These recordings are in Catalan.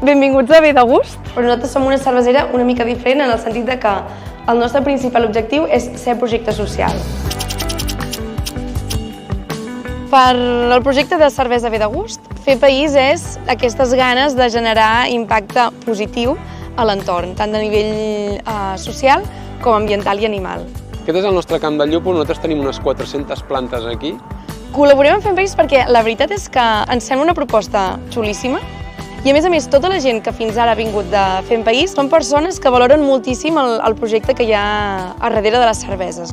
Benvinguts a Ve de Gust. Però nosaltres som una cervesera una mica diferent en el sentit de que el nostre principal objectiu és ser projecte social. Per el projecte de cervesa Ve de Gust, fer país és aquestes ganes de generar impacte positiu a l'entorn, tant a nivell social com ambiental i animal. Aquest és el nostre camp de llúpol, nosaltres tenim unes 400 plantes aquí. Col·laborem amb Fem País perquè la veritat és que ens sembla una proposta xulíssima i a més, tota la gent que fins ara ha vingut de Fem País són persones que valoren moltíssim el projecte que hi ha a darrere de les cerveses.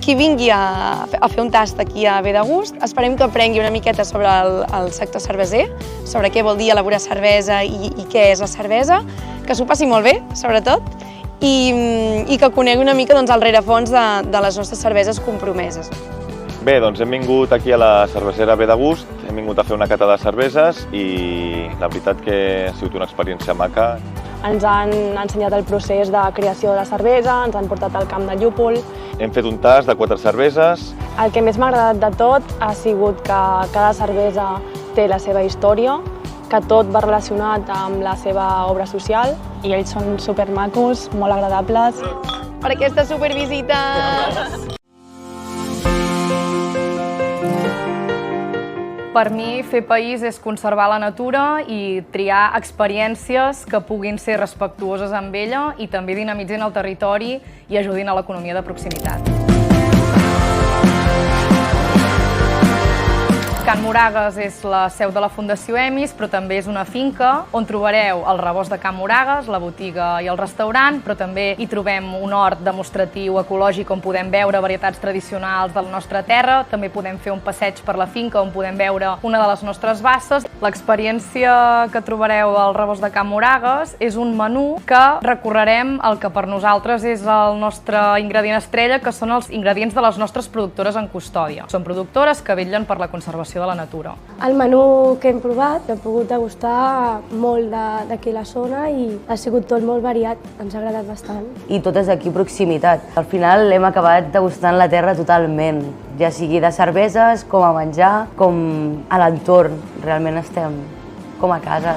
Qui vingui a fer un tast aquí a Ve de Gust, esperem que aprengui una miqueta sobre el sector cerveser, sobre què vol dir elaborar cervesa i què és la cervesa, que s'ho passi molt bé, sobretot, i que conegui una mica el rerefons de les nostres cerveses compromeses. Bé, doncs hem vingut aquí a la cervesera Ve de Gust, hem vingut a fer una cata de cerveses i la veritat que ha sigut una experiència maca. Ens han ensenyat el procés de creació de la cervesa, ens han portat al camp de llúpol. Hem fet un tast de 4 cerveses. El que més m'ha agradat de tot ha sigut que cada cervesa té la seva història, que tot va relacionat amb la seva obra social i ells són supermacos, molt agradables. Per aquesta supervisita! Per mi, fer país és conservar la natura i triar experiències que puguin ser respectuoses amb ella i també dinamitzin el territori i ajudin a l'economia de proximitat. Can Moragues és la seu de la Fundació EMIS, però també és una finca on trobareu el rebost de Can Moragues, la botiga i el restaurant, però també hi trobem un hort demostratiu ecològic on podem veure varietats tradicionals de la nostra terra. També podem fer un passeig per la finca on podem veure una de les nostres basses. L'experiència que trobareu al rebost de Can Moragues és un menú que recorrerem el que per nosaltres és el nostre ingredient estrella, que són els ingredients de les nostres productores en custòdia. Són productores que vetllen per la conservació de la natura. El menú que hem provat hem pogut degustar molt d'aquí la zona i ha sigut tot molt variat, ens ha agradat bastant. I tot és d'aquí proximitat. Al final hem acabat degustant la terra totalment, ja sigui de cerveses, com a menjar, com a l'entorn. Realment estem com a casa.